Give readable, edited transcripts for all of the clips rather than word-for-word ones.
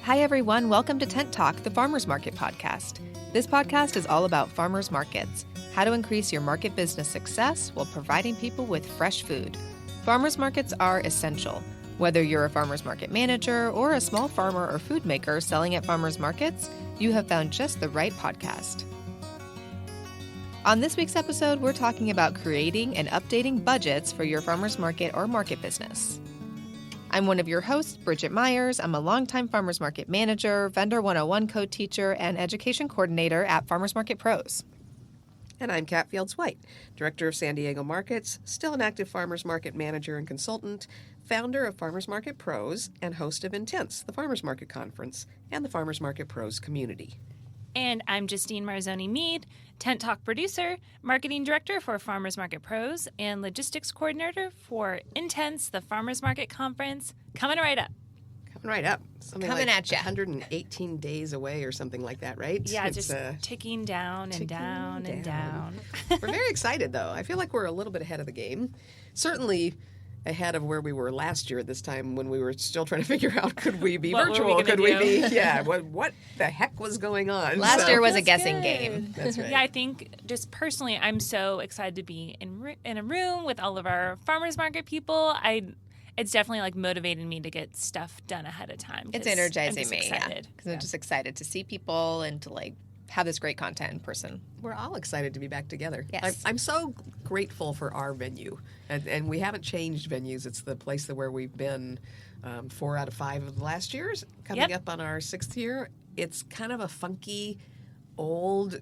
Hi, everyone. Welcome to Tent Talk, the Farmers Market podcast. This podcast is all about farmers markets, how to increase your market business success while providing people with fresh food. Farmers markets are essential. Whether you're a farmers market manager or a small farmer or food maker selling at farmers markets, you have found just the right podcast. On this week's episode, we're talking about creating and updating budgets for your farmers market or market business. I'm one of your hosts, Bridget Myers. I'm a longtime farmers market manager, Vendor 101 co-teacher, and education coordinator at Farmers Market Pros. And I'm Kat Fields-White, Director of San Diego Markets, still an active farmers market manager and consultant, founder of Farmers Market Pros, and host of Intense, the Farmers Market Conference, and the Farmers Market Pros community. And I'm Justine Marzoni-Mead, Tent Talk producer, marketing director for Farmers Market Pros, and logistics coordinator for Intense, the Farmers Market Conference. Coming right up. Coming right up. Something Coming like at ya. 118 days away or something like that, right? Yeah, It's, just ticking down and down and down. We're very excited, though. I feel like we're a little bit ahead of the game. Certainly ahead of where we were last year at this time when we were still trying to figure out, could we be What were we virtual? gonna Could we do? be, yeah, what the heck was going on? Last So- year was a That's guessing good. game. That's right. Yeah, I think just personally, I'm so excited to be in a room with all of our farmers market people. It's definitely like motivating me to get stuff done ahead of time. It's 'cause I'm energizing just me, excited. because I'm just excited to see people and to have this great content in person. We're all excited to be back together. Yes. I'm so grateful for our venue. And we haven't changed venues. It's the place where we've been 4 out of 5 of the last years, coming Yep. up on our 6th year. It's kind of a funky, old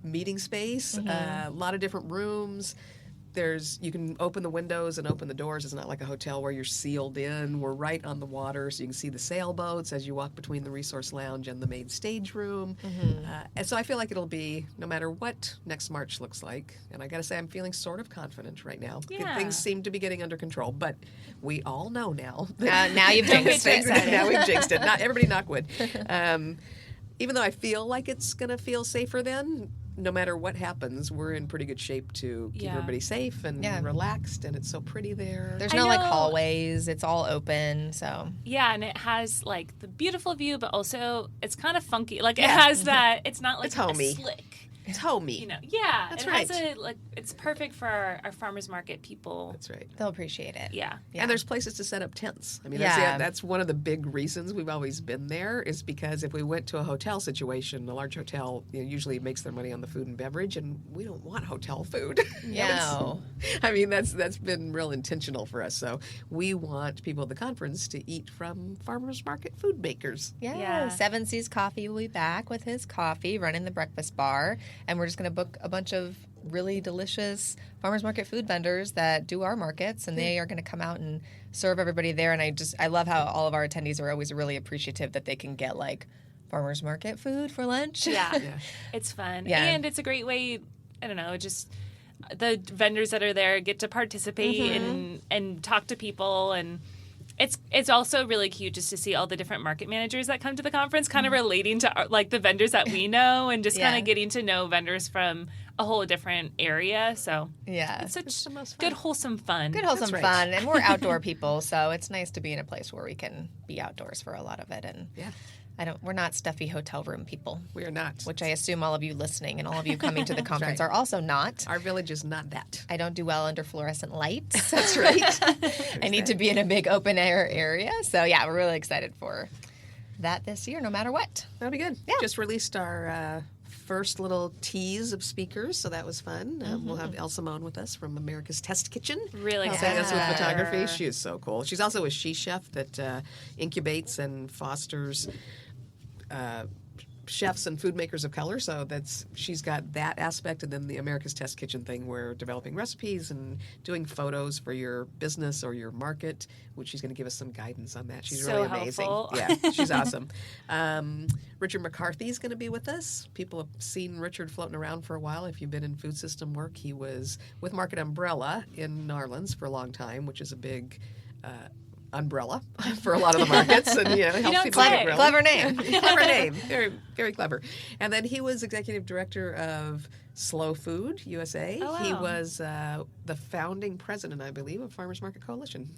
meeting space, a lot of different rooms. You can open the windows and open the doors. It's not like a hotel where you're sealed in. We're right on the water, so you can see the sailboats as you walk between the resource lounge and the main stage room. And so I feel like it'll be, no matter what next March looks like, and I got to say I'm feeling sort of confident right now. Yeah. Things seem to be getting under control, but we all know now. Now you've Don't jinxed get it. too excited. Now we've jinxed it. Not everybody knock wood. Even though I feel like it's going to feel safer then, no matter what happens, we're in pretty good shape to keep Yeah. everybody safe and Yeah. relaxed, and it's so pretty there. There's I no know. hallways. It's all open. So Yeah, and it has like the beautiful view, but also it's kind of funky. Like it has that. It's not like It's homey. a slick. It's homey. You know, yeah, That's it right. has it's perfect for our farmers market people. That's right. they'll appreciate it. Yeah. Yeah. And there's places to set up tents. I mean, Yeah. that's one of the big reasons we've always been there, is because if we went to a hotel situation, a large hotel usually makes their money on the food and beverage, and we don't want hotel food. No. I mean, that's been real intentional for us. So we want people at the conference to eat from farmers market food makers. Yeah. Yeah. Seven Seas Coffee will be back with his coffee running the breakfast bar. And we're just going to book a bunch of really delicious farmers market food vendors that do our markets. And they are going to come out and serve everybody there. And I love how all of our attendees are always really appreciative that they can get farmers market food for lunch. Yeah. Yeah. It's fun. Yeah. And it's a great way, I don't know, just the vendors that are there get to participate and talk to people, and it's also really cute just to see all the different market managers that come to the conference kind of relating to the vendors that we know, and just kind Yeah. of getting to know vendors from a whole different area. So Yeah. it's such the most fun. good wholesome fun. Good wholesome right. fun. And we're outdoor people, so it's nice to be in a place where we can be outdoors for a lot of it. And Yeah. we're not stuffy hotel room people, We are not. which I assume all of you listening and all of you coming to the conference right. are also not. Our village is not that. I don't do well under fluorescent lights. That's right. I need to be in a big open air area. So yeah, we're really excited for that this year, no matter what. That'll be good. Yeah. Just released our first little tease of speakers, so that was fun. We'll have El Simone with us from America's Test Kitchen. Really helping us with excited. photography. She is so cool. She's also a she chef that incubates and fosters chefs and food makers of color. So she's got that aspect, and then the America's Test Kitchen thing, where developing recipes and doing photos for your business or your market, which she's going to give us some guidance on that. She's So really amazing. helpful. Yeah, she's awesome. Richard Mccarthy is going to be with us. People have seen Richard floating around for a while. If you've been in food system work, he was with Market Umbrella in New Orleans for a long time, which is a big umbrella for a lot of the markets, and helps don't people say. get umbrella. Clever name. Clever name, very very clever. And then he was executive director of Slow Food USA. Oh, wow. He was the founding president, I believe, of Farmers Market Coalition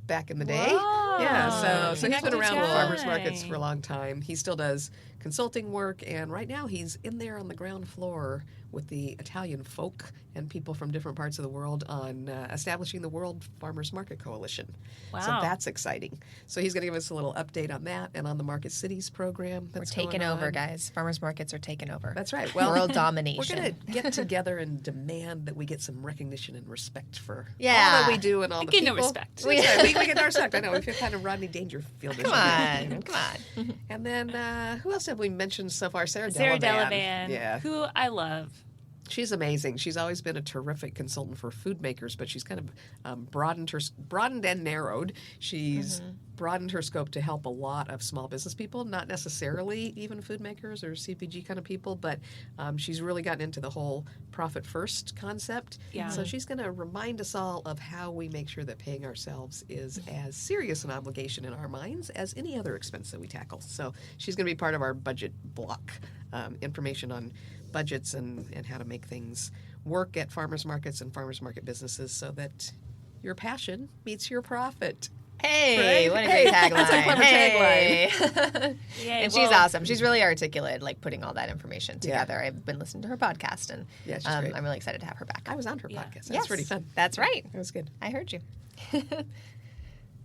back in the day. Whoa. Yeah, so he's been Connected around with guy. farmers markets for a long time. He still does consulting work, and right now he's in there on the ground floor with the Italian folk and people from different parts of the world on establishing the World Farmers Market Coalition. Wow. So that's exciting. So he's going to give us a little update on that and on the Market Cities program that's We're taking going over, on. guys. Farmers markets are taking over. That's right. Well, World domination. We're going to get together and demand that we get some recognition and respect for Yeah. all that we do and all the Get people. no respect. That's right. We get no respect. I know. We feel kind of Rodney Dangerfield. Come on. Come on. And then who else have we mentioned so far? Sarah Sarah Delavan. Delavan, Yeah. who I love. She's amazing. She's always been a terrific consultant for food makers, but she's kind of broadened and narrowed. She's broadened her scope to help a lot of small business people, not necessarily even food makers or CPG kind of people, but she's really gotten into the whole profit first concept. Yeah. So she's going to remind us all of how we make sure that paying ourselves is as serious an obligation in our minds as any other expense that we tackle. So she's going to be part of our budget block, information on budgets and how to make things work at farmers markets and farmers market businesses so that your passion meets your profit. Hey, Right? what a Hey, great tagline. that's a clever Hey. Yay, And she's well, awesome. She's really articulate, like putting all that information Yeah. together. I've been listening to her podcast, and Yeah, she's great. I'm really excited to have her back. I was on her Yeah. podcast. That's pretty fun. That's right. It was good. I heard you.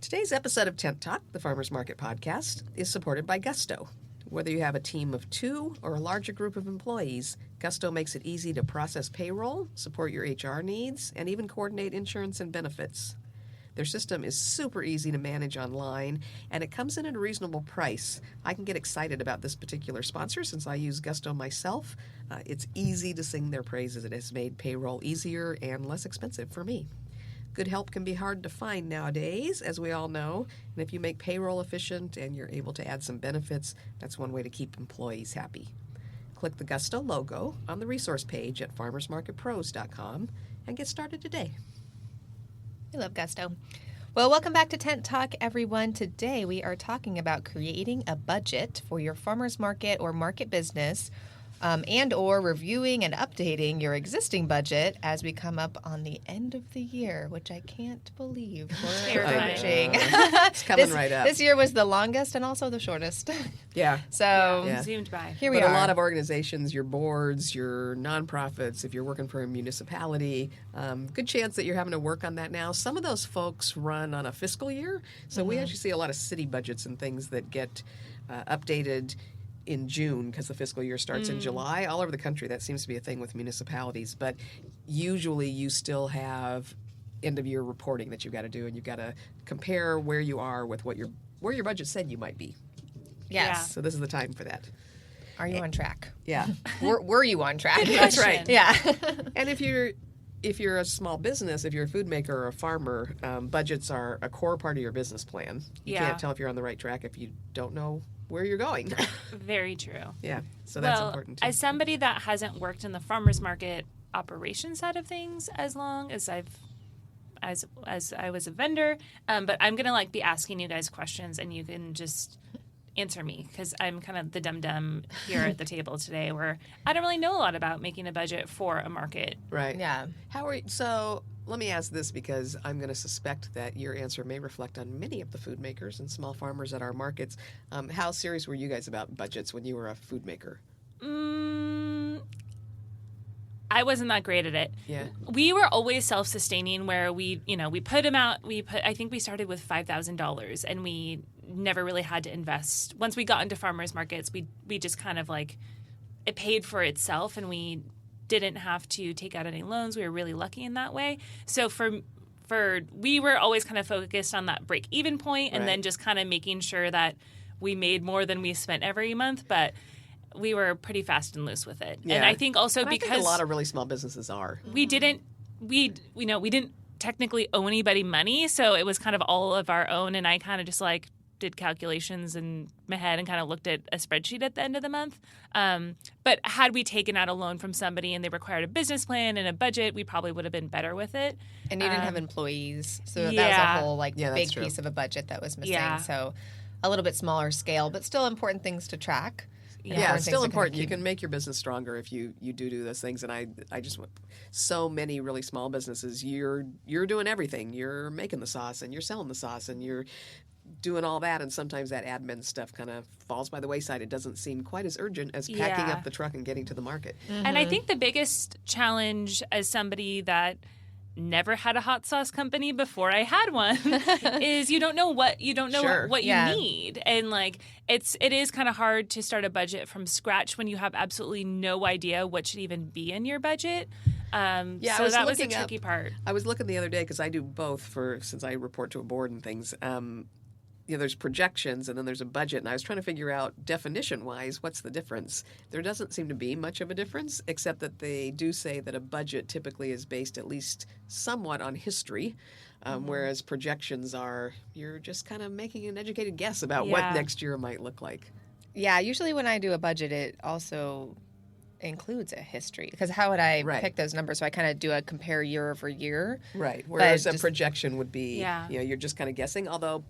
Today's episode of Tent Talk, the Farmers Market Podcast, is supported by Gusto. Whether you have a team of 2 or a larger group of employees, Gusto makes it easy to process payroll, support your HR needs, and even coordinate insurance and benefits. Their system is super easy to manage online, and it comes in at a reasonable price. I can get excited about this particular sponsor since I use Gusto myself. It's easy to sing their praises. It has made payroll easier and less expensive for me. Good help can be hard to find nowadays, as we all know. And if you make payroll efficient and you're able to add some benefits, that's one way to keep employees happy. Click the Gusto logo on the resource page at farmersmarketpros.com and get started today. I love Gusto. Well, welcome back to Tent Talk, everyone. Today we are talking about creating a budget for your farmers market or market business, and or reviewing and updating your existing budget as we come up on the end of the year, which I can't believe we're Terrifying. approaching. It's coming right up. This year was the longest and also the shortest. Yeah. So Yeah. zoomed by. here we But are. a lot of organizations, your boards, your nonprofits, if you're working for a municipality, good chance that you're having to work on that now. Some of those folks run on a fiscal year, so we actually see a lot of city budgets and things that get updated in June because the fiscal year starts in July. All over the country, that seems to be a thing with municipalities, but usually you still have end of year reporting that you've got to do, and you've got to compare where you are with where your budget said you might be. Yes. So this is the time for that. Are you on track? Yeah. Were you on track? That's right. Yeah. And if you're a small business, if you're a food maker or a farmer, budgets are a core part of your business plan. You Yeah. can't tell if you're on the right track if you don't know where you're going. Very true. Yeah, so that's well, important too. as somebody that hasn't worked in the farmers market operation side of things as long as as I was a vendor, but I'm gonna be asking you guys questions, and you can just answer me because I'm kind of the dum-dum here at the table today, where I don't really know a lot about making a budget for a market. Right. Yeah. So let me ask this because I'm going to suspect that your answer may reflect on many of the food makers and small farmers at our markets. How serious were you guys about budgets when you were a food maker? I wasn't that great at it. Yeah. We were always self-sustaining where we put them out. I think we started with $5,000 and we never really had to invest. Once we got into farmers markets, we just kind of it paid for itself and we didn't have to take out any loans. We were really lucky in that way. So we were always kind of focused on that break-even point and Right. then just kind of making sure that we made more than we spent every month, but we were pretty fast and loose with it. Yeah. And I think also And I because think a lot of really small businesses are. we didn't technically owe anybody money, so it was kind of all of our own, and I kind of just did calculations in my head and kind of looked at a spreadsheet at the end of the month. But had we taken out a loan from somebody and they required a business plan and a budget, we probably would have been better with it. And you didn't have employees, so that was yeah. a whole Yeah, that's big true. piece of a budget that was missing. Yeah. So a little bit smaller scale, but still important things to track. Yeah, it's still things to important. kinda You can make your business stronger if you do those things. And I just so many really small businesses. You're doing everything. You're making the sauce and you're selling the sauce and you're doing all that, and sometimes that admin stuff kind of falls by the wayside. It doesn't seem quite as urgent as packing up the truck and getting to the market. And I think the biggest challenge as somebody that never had a hot sauce company before I had one is you don't know what you need, and like it is kind of hard to start a budget from scratch when you have absolutely no idea what should even be in your budget. So that was a tricky part. I was looking the other day because I do both since I report to a board and things. There's projections and then there's a budget, and I was trying to figure out definition-wise what's the difference. There doesn't seem to be much of a difference, except that they do say that a budget typically is based at least somewhat on history, whereas projections you're just kind of making an educated guess about what next year might look like. Yeah, usually when I do a budget, it also includes a history, because how would I pick those numbers? So I kind of do a compare year over year. Right, whereas a projection would be, you're just kind of guessing, although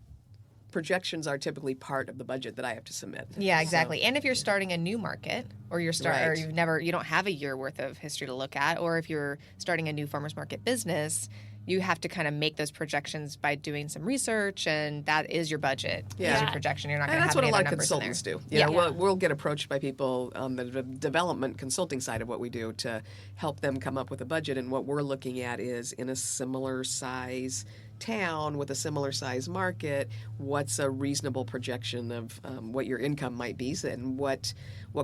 projections are typically part of the budget that I have to submit. Yeah, exactly. So, and if you're starting a new market, or you don't have a year worth of history to look at, or if you're starting a new farmers market business, you have to kind of make those projections by doing some research, and that is your budget. Yeah, is your projection. You're not going to have any other numbers in there. That's what a lot of consultants do. We'll get approached by people on the development consulting side of what we do to help them come up with a budget, and what we're looking at is in a similar size town with a similar size market, what's a reasonable projection of what your income might be, and what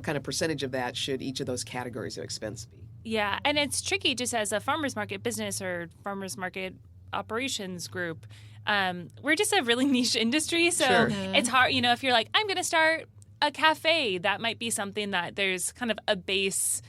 kind of percentage of that should each of those categories of expense be. Yeah, and it's tricky just as a farmers market business or farmers market operations group. We're just a really niche industry, so it's hard. If you're like, I'm going to start a cafe, that might be something that there's kind of a base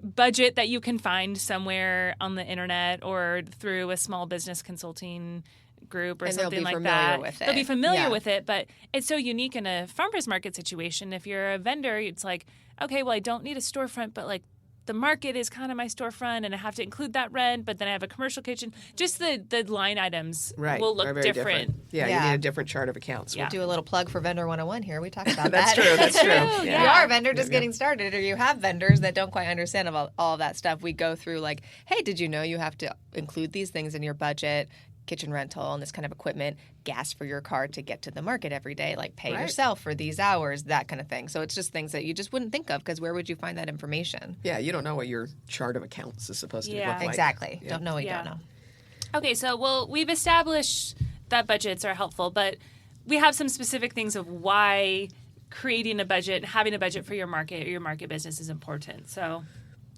budget that you can find somewhere on the internet or through a small business consulting group or something like that. They'll be familiar with it, but it's so unique in a farmer's market situation. If you're a vendor, it's like, okay, well, I don't need a storefront, but like the market is kind of my storefront and I have to include that rent, but then I have a commercial kitchen. Just the line items will look different. Yeah, you need a different chart of accounts. We'll do a little plug for Vendor 101 here. We talked about That's that. That's true. Yeah. You are a vendor just getting started, or you have vendors that don't quite understand about all of that stuff. We go through like, hey, did you know you have to include these things in your budget? Kitchen rental and this kind of equipment, gas for your car to get to the market every day, like pay yourself for these hours, that kind of thing. So it's just things that you just wouldn't think of, because where would you find that information? Yeah, you don't know what your chart of accounts is supposed to look like. Exactly. Yeah. Don't know what you don't know. Okay, so we've established that budgets are helpful, but we have some specific things of why creating a budget, having a budget for your market or your market business is important. So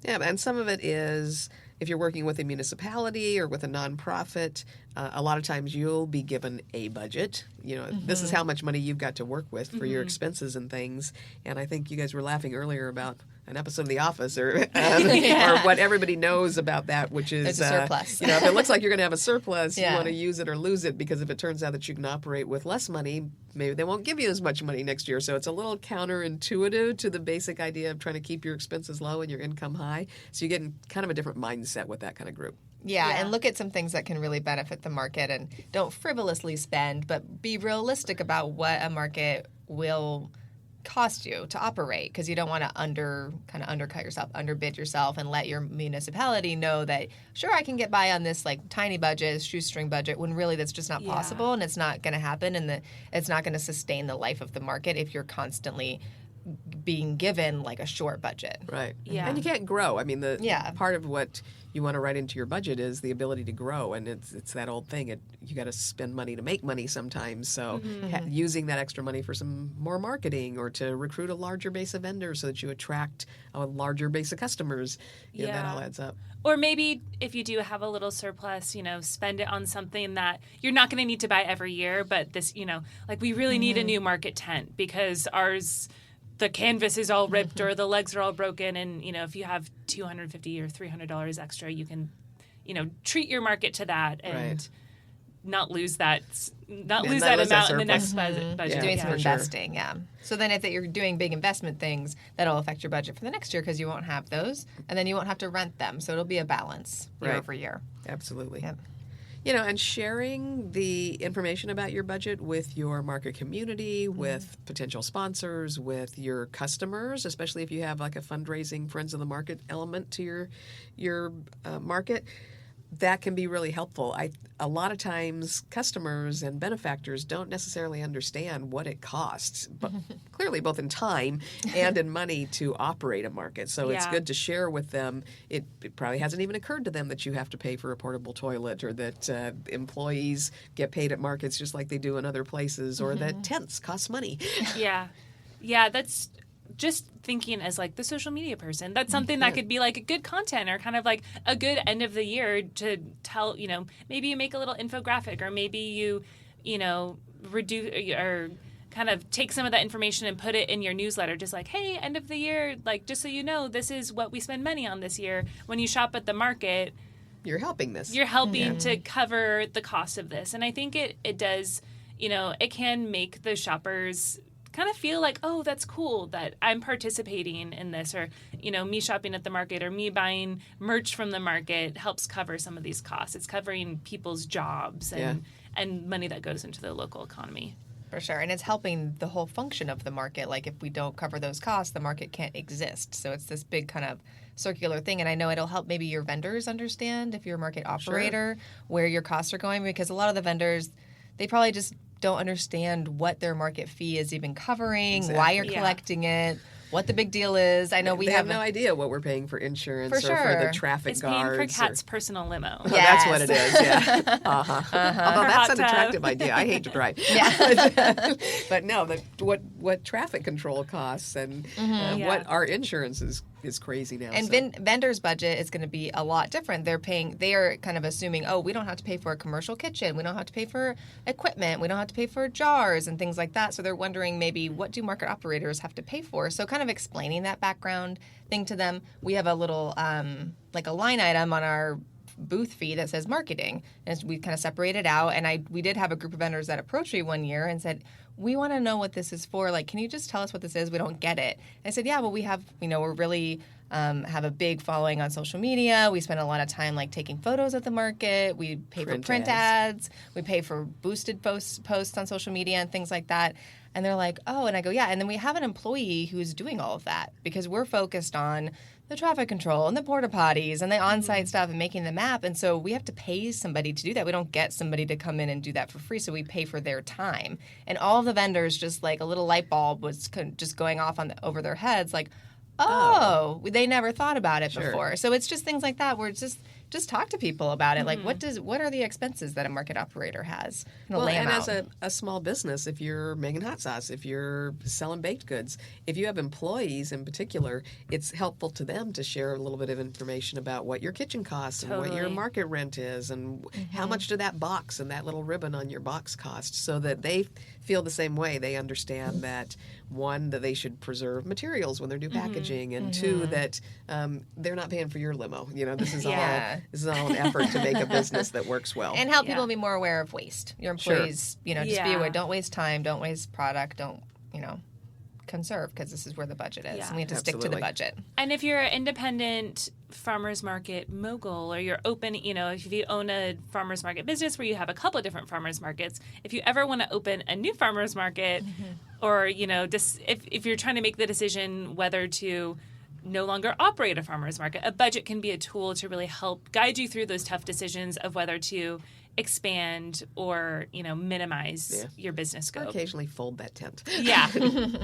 yeah, and some of it is if you're working with a municipality or with a nonprofit, a lot of times you'll be given a budget. This is how much money you've got to work with for your expenses and things. And I think you guys were laughing earlier about an episode of The Office or what everybody knows about that, which is a surplus. If it looks like you're going to have a surplus, you want to use it or lose it, because if it turns out that you can operate with less money, maybe they won't give you as much money next year. So it's a little counterintuitive to the basic idea of trying to keep your expenses low and your income high. So you get in kind of a different mindset with that kind of group. Yeah, and look at some things that can really benefit the market, and don't frivolously spend, but be realistic about what a market will cost you to operate, because you don't want to undercut yourself, underbid yourself, and let your municipality know that, sure, I can get by on this like tiny budget, shoestring budget, when really that's just not possible, and it's not going to happen, and it's not going to sustain the life of the market if you're constantly being given like a short budget. Right. Yeah. And you can't grow. I mean, part of what you want to write into your budget is the ability to grow, and it's that old thing. You got to spend money to make money sometimes. So using that extra money for some more marketing, or to recruit a larger base of vendors so that you attract a larger base of customers, that all adds up. Or maybe if you do have a little surplus, spend it on something that you're not going to need to buy every year, but this, like we really need a new market tent because the canvas is all ripped or the legs are all broken, and if you have $250 or $300 extra, you can treat your market to that and not lose that amount in the next budget. Doing some investing, So then if you're doing big investment things, that'll affect your budget for the next year, because you won't have those, and then you won't have to rent them, so it'll be a balance year over year. Absolutely. Yep. And sharing the information about your budget with your market community, with potential sponsors, with your customers, especially if you have like a fundraising Friends of the Market element to your market. That can be really helpful. A lot of times customers and benefactors don't necessarily understand what it costs, but clearly both in time and in money to operate a market. So it's good to share with them. It probably hasn't even occurred to them that you have to pay for a portable toilet, or that employees get paid at markets just like they do in other places, or that tents cost money. Yeah, that's just thinking as like the social media person. That's something that could be like a good content, or kind of like a good end of the year to tell, maybe you make a little infographic, or maybe you reduce or kind of take some of that information and put it in your newsletter, just like, hey, end of the year, like, just so you know, this is what we spend money on this year. When you shop at the market, you're helping this. You're helping to cover the cost of this. And I think it does, it can make the shoppers kind of feel like, oh, that's cool that I'm participating in this, or, me shopping at the market or me buying merch from the market helps cover some of these costs. It's covering people's jobs and money that goes into the local economy. For sure. And it's helping the whole function of the market. Like, if we don't cover those costs, the market can't exist. So it's this big kind of circular thing. And I know it'll help maybe your vendors understand, if you're a market operator, where your costs are going, because a lot of the vendors, they probably just don't understand what their market fee is even covering, why you're collecting it, what the big deal is. I know they have no idea what we're paying for insurance or for the traffic guards. It's paying for Kat's personal limo. Oh, that's what it is, Although that's an attractive idea. I hate to drive. But no, what traffic control costs and what our insurance is crazy now. And vendors' budget is going to be a lot different. They are kind of assuming, we don't have to pay for a commercial kitchen. We don't have to pay for equipment. We don't have to pay for jars and things like that. So they're wondering, maybe, what do market operators have to pay for? So kind of explaining that background thing to them. We have a little, like a line item on our booth fee that says marketing, and we kind of separate it out. And we did have a group of vendors that approached me one year and said, we want to know what this is for. Like, can you just tell us what this is? We don't get it. And I said, well, we have, we're really have a big following on social media. We spend a lot of time like taking photos at the market. We pay for print ads. We pay for boosted posts on social media and things like that. And they're like, oh, and I go, yeah. And then we have an employee who's doing all of that, because we're focused on the traffic control and the porta potties and the on-site stuff and making the map. And so we have to pay somebody to do that. We don't get somebody to come in and do that for free. So we pay for their time. And all of the vendors, just like a little light bulb was just going off over their heads, like, they never thought about it before. So it's just things like that where it's just talk to people about it. Like, what are the expenses that a market operator has? And as a small business, if you're making hot sauce, if you're selling baked goods, if you have employees in particular, it's helpful to them to share a little bit of information about what your kitchen costs and what your market rent is, and how much did that box and that little ribbon on your box cost, so that they feel the same way. They understand that, one, that they should preserve materials when they're new packaging, and two, that they're not paying for your limo. This is all an effort to make a business that works well. And help people be more aware of waste. Your employees, just be aware. Don't waste time. Don't waste product. Don't, conserve, because this is where the budget is. And we have to stick to the budget. And if you're an independent farmers market mogul, or you're open, if you own a farmers market business where you have a couple of different farmers markets, if you ever want to open a new farmers market, or, just if you're trying to make the decision whether to no longer operate a farmers market, a budget can be a tool to really help guide you through those tough decisions of whether to expand or, minimize your business scope. Or occasionally fold that tent. Yeah.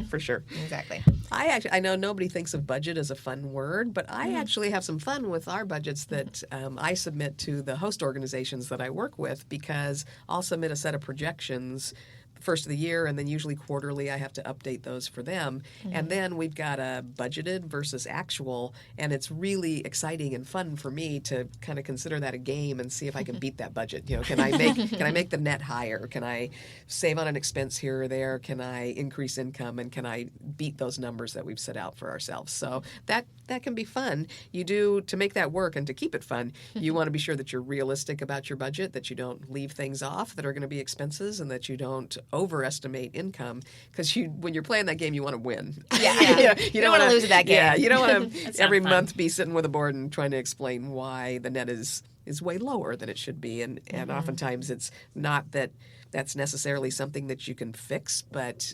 For sure. Exactly. I know nobody thinks of budget as a fun word, but I actually have some fun with our budgets that I submit to the host organizations that I work with, because I'll submit a set of projections first of the year, and then usually quarterly I have to update those for them. And then we've got a budgeted versus actual, and it's really exciting and fun for me to kind of consider that a game and see if I can beat that budget. Can I make the net higher? Can I save on an expense here or there? Can I increase income? And can I beat those numbers that we've set out for ourselves? So that can be fun. You do, to make that work and to keep it fun, you want to be sure that you're realistic about your budget, that you don't leave things off that are going to be expenses, and that you don't overestimate income, because when you're playing that game, you want to win. You don't want to lose that game. Yeah, you don't want to every month be sitting with a board and trying to explain why the net is is way lower than it should be. And oftentimes it's not that that's necessarily something that you can fix, but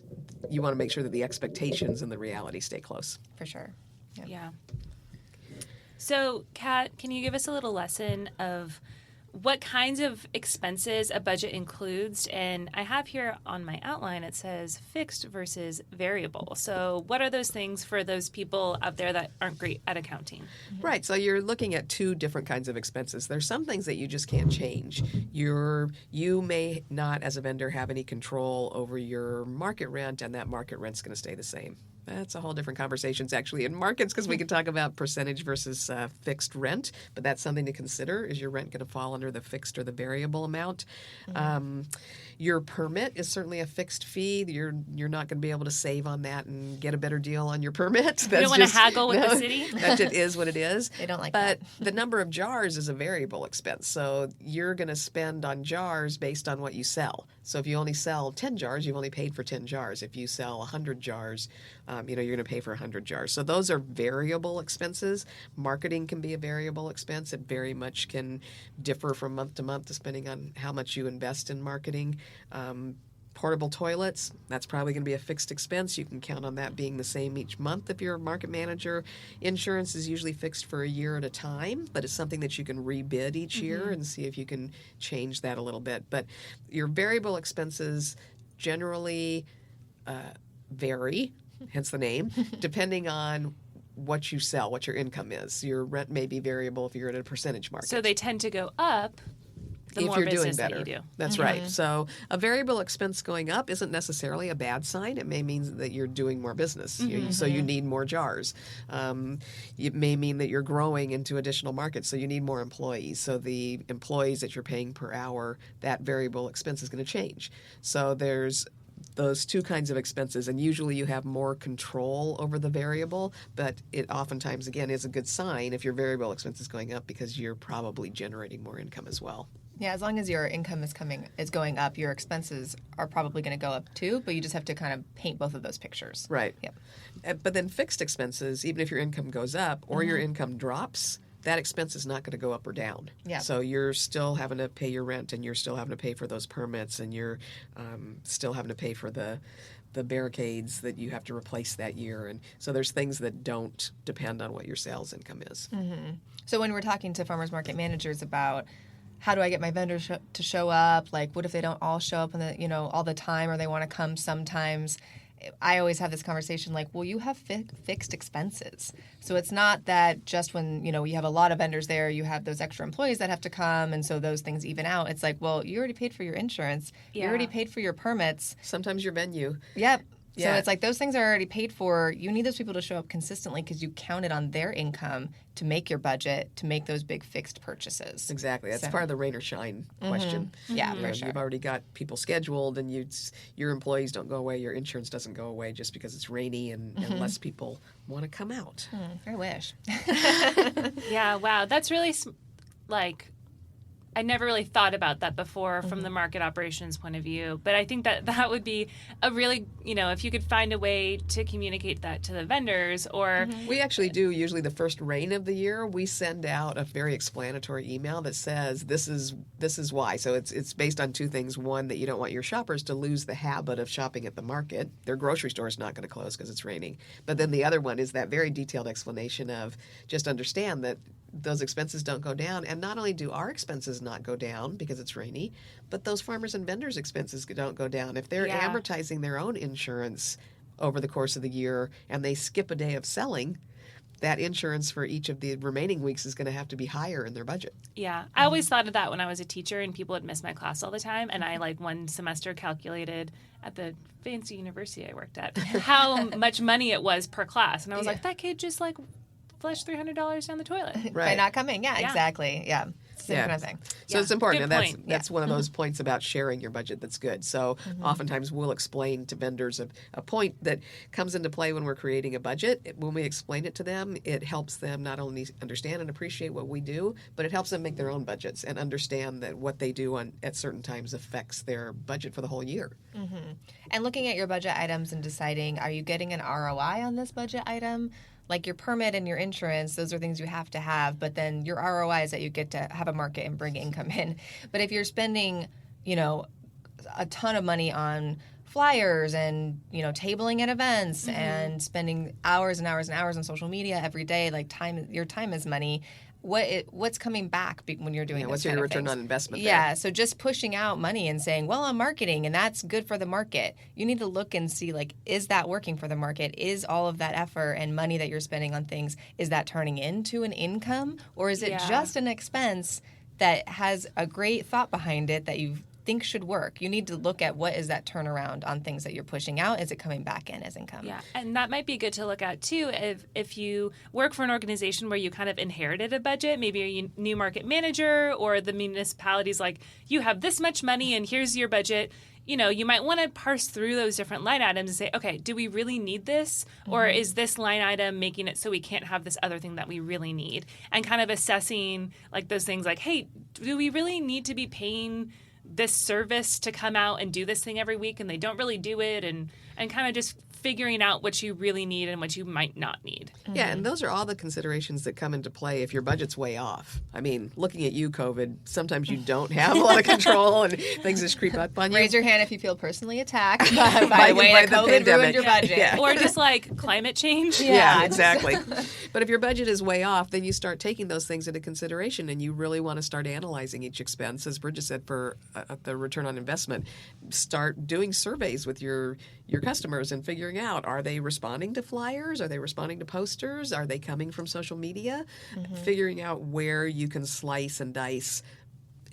you want to make sure that the expectations and the reality stay close. For sure. Yeah. So, Kat, can you give us a little lesson of what kinds of expenses a budget includes? And I have here on my outline, it says fixed versus variable. So what are those things for those people out there that aren't great at accounting? Right. So you're looking at two different kinds of expenses. There's some things that you just can't change. You may not, as a vendor, have any control over your market rent, and that market rent's going to stay the same. That's a whole different conversations actually in markets, because we can talk about percentage versus fixed rent, but that's something to consider. Is your rent going to fall under the fixed or the variable amount? Your permit is certainly a fixed fee. You're not going to be able to save on that and get a better deal on your permit. You don't want to haggle with the city? That just is what it is. They don't like but that. the number of jars is a variable expense. So you're going to spend on jars based on what you sell. So if you only sell 10 jars, you've only paid for 10 jars. If you sell 100 jars, you're going to pay for 100 jars. So those are variable expenses. Marketing can be a variable expense. It very much can differ from month to month depending on how much you invest in marketing. Portable toilets, that's probably going to be a fixed expense. You can count on that being the same each month if you're a market manager. Insurance is usually fixed for a year at a time, but it's something that you can rebid each year and see if you can change that a little bit. But your variable expenses generally vary, hence the name, depending on what you sell, what your income is. Your rent may be variable if you're in a percentage market. So they tend to go up the if more you're doing business better. that you do. That's right. So a variable expense going up isn't necessarily a bad sign. It may mean that you're doing more business, so you need more jars. It may mean that you're growing into additional markets, so you need more employees. So the employees that you're paying per hour, that variable expense is going to change. So there's those two kinds of expenses, and usually you have more control over the variable, but it oftentimes, again, is a good sign if your variable expense is going up because you're probably generating more income as well. Yeah, as long as your income is going up, your expenses are probably going to go up too, but you just have to kind of paint both of those pictures. Right. Yep. But then fixed expenses, even if your income goes up or your income drops, that expense is not going to go up or down. Yeah. So you're still having to pay your rent, and you're still having to pay for those permits, and you're still having to pay for the barricades that you have to replace that year. And so there's things that don't depend on what your sales income is. So when we're talking to farmers market managers about how do I get my vendors to show up, like what if they don't all show up all the time, or they want to come sometimes, I always have this conversation like, well, you have fixed expenses. So it's not that just when, you have a lot of vendors there, you have those extra employees that have to come, and so those things even out. It's like, well, you already paid for your insurance. Yeah. You already paid for your permits. Sometimes your venue. Yep. So Yeah. it's like those things are already paid for. You need those people to show up consistently because you counted on their income to make your budget, to make those big fixed purchases. Exactly. That's So- part of the rain or shine question. Yeah, You for know, sure. You've already got people scheduled, and your employees don't go away. Your insurance doesn't go away just because it's rainy and less people want to come out. I wish. Yeah, wow. That's really, I never really thought about that before from the market operations point of view. But I think that would be a really, if you could find a way to communicate that to the vendors or... We actually do usually the first rain of the year. We send out a very explanatory email that says this is why. So it's based on two things. One, that you don't want your shoppers to lose the habit of shopping at the market. Their grocery store is not going to close because it's raining. But then the other one is that very detailed explanation of just understand that those expenses don't go down. And not only do our expenses not go down because it's rainy, but those farmers and vendors' expenses don't go down. If they're Yeah. advertising their own insurance over the course of the year and they skip a day of selling, that insurance for each of the remaining weeks is going to have to be higher in their budget. Yeah. I always thought of that when I was a teacher and people would miss my class all the time. And I, one semester, calculated at the fancy university I worked at how much money it was per class. And I was like, that kid just, flushed $300 down the toilet. Right. By not coming. Yeah, Yeah. exactly. Yeah. Same kind of thing. So Yeah. it's important, Good and point. that's one of those points about sharing your budget that's good. So oftentimes we'll explain to vendors a point that comes into play when we're creating a budget. When we explain it to them, it helps them not only understand and appreciate what we do, but it helps them make their own budgets and understand that what they do at certain times affects their budget for the whole year. And looking at your budget items and deciding, are you getting an ROI on this budget item? like your permit and your insurance, those are things you have to have, but then your ROI is that you get to have a market and bring income in. But if you're spending, a ton of money on flyers and, tabling at events and spending hours and hours and hours on social media every day, like your time is money. What's coming back when you're doing this what's kind your of return things? on investment Yeah, there? so just pushing out money and saying, well, I'm marketing and that's good for the market. You need to look and see, like, is that working for the market? Is all of that effort and money that you're spending on things, is that turning into an income? Or is it just an expense that has a great thought behind it that you think should work? You need to look at what is that turnaround on things that you're pushing out. Is it coming back in as income? Yeah, and that might be good to look at too if you work for an organization where you kind of inherited a budget, maybe you're a new market manager or the municipality's like, you have this much money and here's your budget. You might want to parse through those different line items and say, okay, do we really need this? Or is this line item making it so we can't have this other thing that we really need? And kind of assessing like those things like, hey, do we really need to be paying this service to come out and do this thing every week and they don't really do it, and kind of just figuring out what you really need and what you might not need. Yeah, and those are all the considerations that come into play if your budget's way off. I mean, looking at you, COVID, sometimes you don't have a lot of control and things just creep up on you. Raise your hand if you feel personally attacked by the way that COVID pandemic. ruined your budget. Yeah. Or just like climate change. Yeah, exactly. But if your budget is way off, then you start taking those things into consideration and you really want to start analyzing each expense. As Bridget said, for the return on investment, start doing surveys with your customers and figuring out, are they responding to flyers? Are they responding to posters? Are they coming from social media? Figuring out where you can slice and dice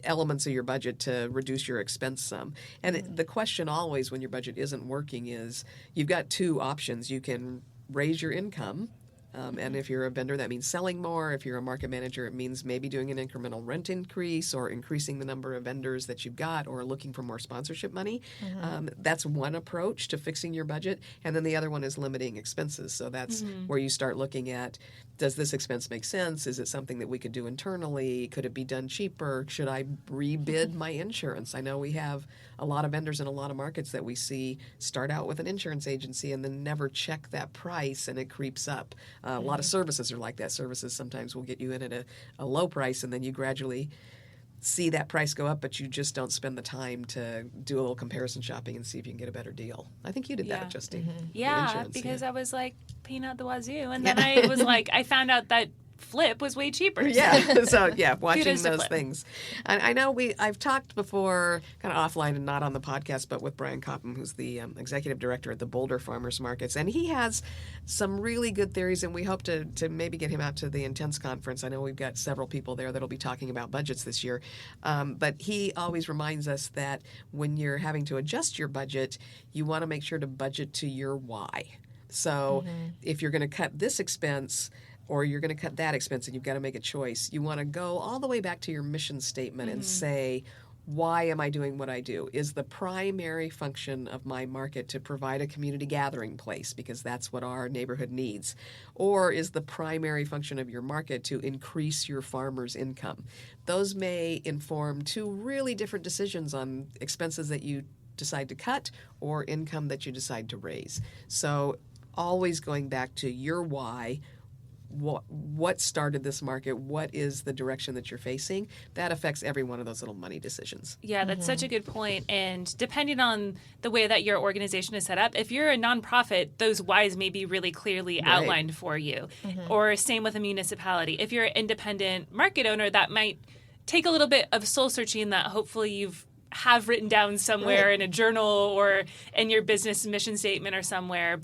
elements of your budget to reduce your expense sum. And the question always when your budget isn't working is, you've got two options. You can raise your income. And if you're a vendor, that means selling more. If you're a market manager, it means maybe doing an incremental rent increase or increasing the number of vendors that you've got or looking for more sponsorship money. That's one approach to fixing your budget. And then the other one is limiting expenses. So that's where you start looking at, does this expense make sense? Is it something that we could do internally? Could it be done cheaper? Should I rebid my insurance? I know we have a lot of vendors in a lot of markets that we see start out with an insurance agency and then never check that price, and it creeps up. A lot of services are like that. Services sometimes will get you in at a low price, and then you gradually see that price go up, but you just don't spend the time to do a little comparison shopping and see if you can get a better deal. I think you did that, Justine. Yeah, because I was like paying out the wazoo, and then I was like, I found out that Flip was way cheaper. Yeah. So yeah, watching Kudos to those Flip. things. And I know I've talked before, kind of offline and not on the podcast, but with Brian Copham, who's the executive director at the Boulder Farmers Markets, and he has some really good theories, and we hope to maybe get him out to the Intense Conference. I know we've got several people there that'll be talking about budgets this year, but he always reminds us that when you're having to adjust your budget, you want to make sure to budget to your why. So if you're going to cut this expense, or you're going to cut that expense, and you've got to make a choice, you want to go all the way back to your mission statement and say, why am I doing what I do? Is the primary function of my market to provide a community gathering place because that's what our neighborhood needs? Or is the primary function of your market to increase your farmers' income? Those may inform two really different decisions on expenses that you decide to cut or income that you decide to raise. So always going back to your why. What started this market? What is the direction that you're facing? That affects every one of those little money decisions. Yeah, that's such a good point. And depending on the way that your organization is set up, if you're a nonprofit, those whys may be really clearly outlined for you. Or same with a municipality. If you're an independent market owner, that might take a little bit of soul searching that hopefully you've have written down somewhere in a journal or in your business mission statement or somewhere.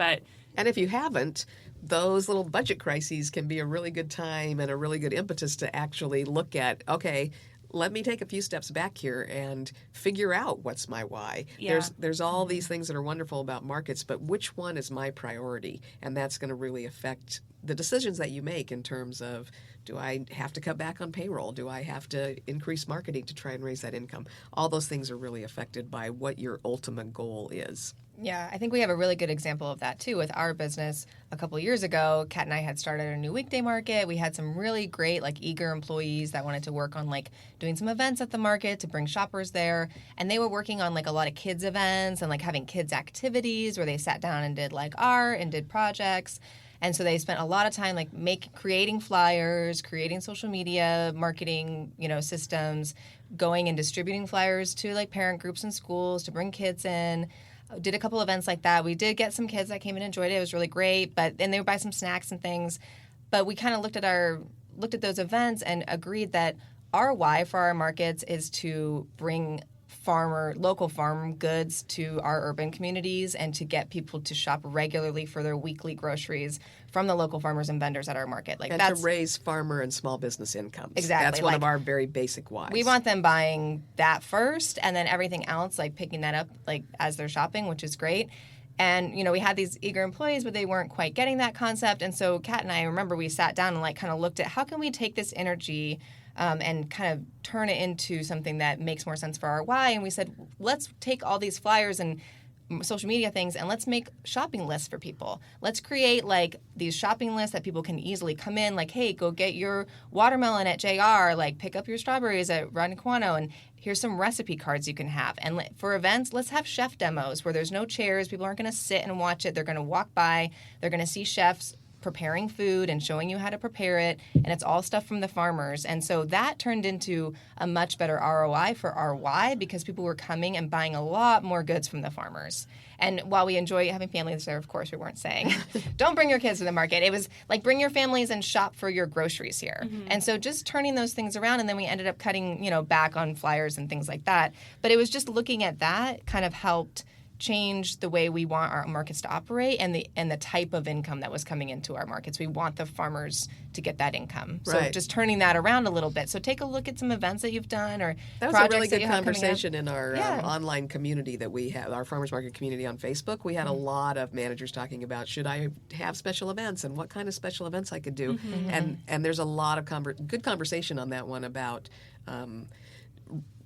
And if you haven't, those little budget crises can be a really good time and a really good impetus to actually look at, okay, let me take a few steps back here and figure out what's my why. Yeah. There's all these things that are wonderful about markets, but which one is my priority? And that's going to really affect the decisions that you make in terms of, do I have to cut back on payroll? Do I have to increase marketing to try and raise that income? All those things are really affected by what your ultimate goal is. Yeah, I think we have a really good example of that, too, with our business. A couple of years ago, Kat and I had started a new weekday market. We had some really great, eager employees that wanted to work on, doing some events at the market to bring shoppers there. And they were working on, a lot of kids' events and, having kids' activities where they sat down and did, art and did projects. And so they spent a lot of time creating flyers, creating social media marketing, systems, going and distributing flyers to parent groups and schools to bring kids in. Did a couple events like that. We did get some kids that came and enjoyed it. It was really great. And they would buy some snacks and things. But we kind of looked at those events and agreed that our why for our markets is to bring local farm goods to our urban communities and to get people to shop regularly for their weekly groceries from the local farmers and vendors at our market. To raise farmer and small business incomes. Exactly. That's one of our very basic whys. We want them buying that first and then everything else, picking that up as they're shopping, which is great. And, we had these eager employees, but they weren't quite getting that concept. And so Kat and I remember we sat down and kind of looked at how can we take this energy and kind of turn it into something that makes more sense for our why. And we said, let's take all these flyers and social media things and let's make shopping lists for people. Let's create these shopping lists that people can easily come in, hey, go get your watermelon at JR, pick up your strawberries at Raniquano, and here's some recipe cards you can have. And for events, let's have chef demos where there's no chairs. People aren't going to sit and watch it. They're going to walk by. They're going to see chefs preparing food and showing you how to prepare it, and it's all stuff from the farmers. And so that turned into a much better ROI for our why because people were coming and buying a lot more goods from the farmers. And while we enjoy having families there, of course, we weren't saying, don't bring your kids to the market. It was bring your families and shop for your groceries here. Mm-hmm. And so just turning those things around, and then we ended up cutting, back on flyers and things like that. But it was just looking at that kind of helped change the way we want our markets to operate and the type of income that was coming into our markets. We want the farmers to get that income. So just turning that around a little bit. So take a look at some events that you've done or that was a really good conversation in our online community that we have, our farmers market community on Facebook. We had a lot of managers talking about should I have special events and what kind of special events I could do. Mm-hmm. And there's a lot of good conversation on that one about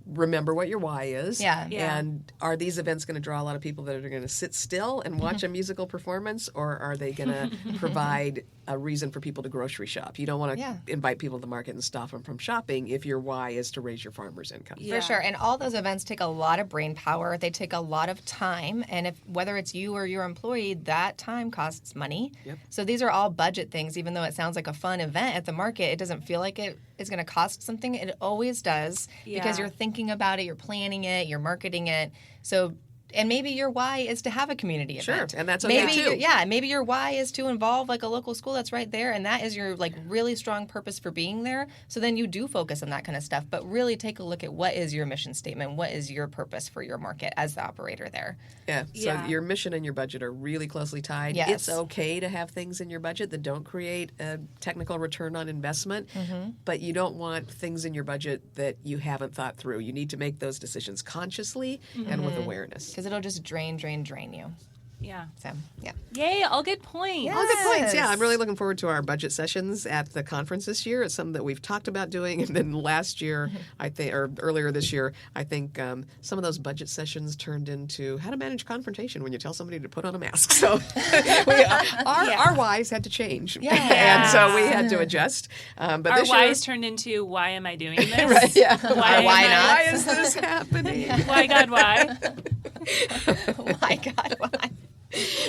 remember what your why is. Yeah. And are these events going to draw a lot of people that are going to sit still and watch a musical performance, or are they going to provide a reason for people to grocery shop? You don't want to invite people to the market and stop them from shopping if your why is to raise your farmers' income. For sure. And all those events take a lot of brain power. They take a lot of time. And whether it's you or your employee, that time costs money. Yep. So these are all budget things. Even though it sounds like a fun event at the market, it doesn't feel like it is going to cost something. It always does because you're thinking about it, you're planning it, you're marketing it. So, and maybe your why is to have a community event. Sure, and that's okay too. Maybe your why is to involve a local school that's right there, and that is your really strong purpose for being there. So then you do focus on that kind of stuff, but really take a look at what is your mission statement, what is your purpose for your market as the operator there. So your mission and your budget are really closely tied. Yes. It's okay to have things in your budget that don't create a technical return on investment, but you don't want things in your budget that you haven't thought through. You need to make those decisions consciously and with awareness. Because it'll just drain you. Yeah. So, yeah. Yay, all good points. Yes. All good points. Yeah, I'm really looking forward to our budget sessions at the conference this year. It's something that we've talked about doing. And then last year, I think, or earlier this year, I think some of those budget sessions turned into how to manage confrontation when you tell somebody to put on a mask. So our whys had to change. Yeah. And so we had to adjust. But our this whys turned into, why am I doing this? Right, yeah. Why not? Why is this happening? Why, God, why? Why, God, why?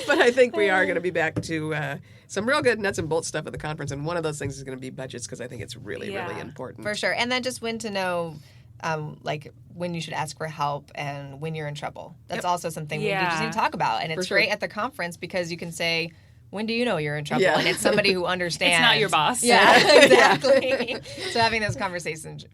But I think we are going to be back to some real good nuts and bolts stuff at the conference, and one of those things is going to be budgets because I think it's really, really important. For sure. And then just when to know, when you should ask for help and when you're in trouble. That's also something we just need to talk about. And it's great at the conference because you can say, when do you know you're in trouble? Yeah. And it's somebody who understands. It's not your boss. Yeah, exactly. So having those conversations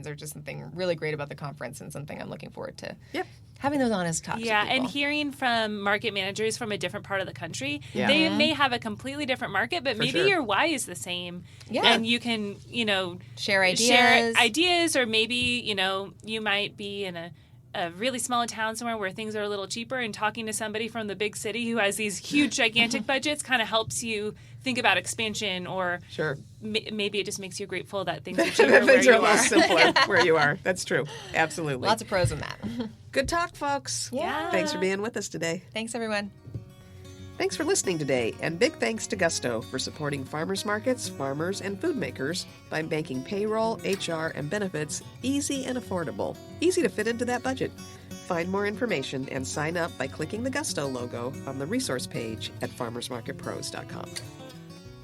are just something really great about the conference and something I'm looking forward to. Yep. Having those honest talks with people. And hearing from market managers from a different part of the country. They may have a completely different market, but maybe your why is the same. Yeah. And you can, share ideas. Or maybe, you might be in a really small town somewhere where things are a little cheaper, and talking to somebody from the big city who has these huge, gigantic budgets kind of helps you think about expansion, or maybe it just makes you grateful that things are cheaper where things you are a little simpler where you are. That's true. Absolutely. Lots of pros in that. Good talk, folks. Yeah. Thanks for being with us today. Thanks, everyone. Thanks for listening today, and big thanks to Gusto for supporting farmers markets, farmers, and food makers by making payroll, HR, and benefits easy and affordable, easy to fit into that budget. Find more information and sign up by clicking the Gusto logo on the resource page at farmersmarketpros.com.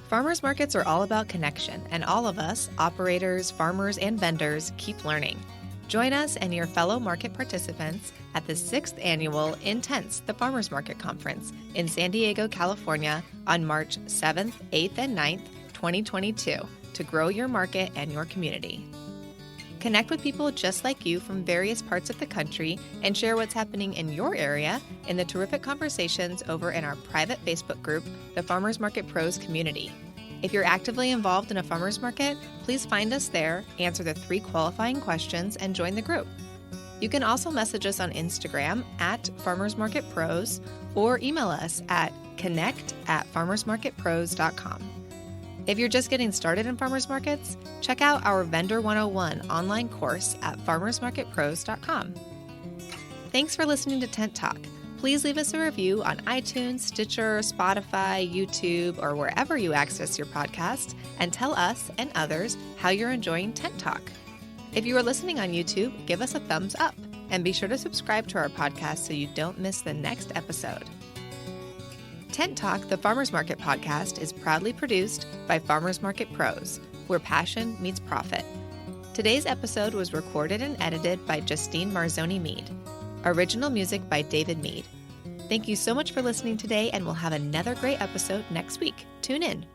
Farmers markets are all about connection, and all of us, operators, farmers, and vendors, keep learning. Join us and your fellow market participants at the 6th Annual Intense the Farmers Market Conference in San Diego, California on March 7th, 8th, and 9th, 2022 to grow your market and your community. Connect with people just like you from various parts of the country and share what's happening in your area in the terrific conversations over in our private Facebook group, the Farmers Market Pros Community. If you're actively involved in a farmers market, please find us there, answer the 3 qualifying questions, and join the group. You can also message us on Instagram at Farmers Market Pros or email us at connect@farmersmarketpros.com. If you're just getting started in farmers markets, check out our Vendor 101 online course at farmersmarketpros.com. Thanks for listening to Tent Talk. Please leave us a review on iTunes, Stitcher, Spotify, YouTube, or wherever you access your podcast, and tell us and others how you're enjoying Tent Talk. If you are listening on YouTube, give us a thumbs up, and be sure to subscribe to our podcast so you don't miss the next episode. Tent Talk, the Farmers Market podcast, is proudly produced by Farmers Market Pros, where passion meets profit. Today's episode was recorded and edited by Justine Marzoni-Mead. Original music by David Mead. Thank you so much for listening today, and we'll have another great episode next week. Tune in.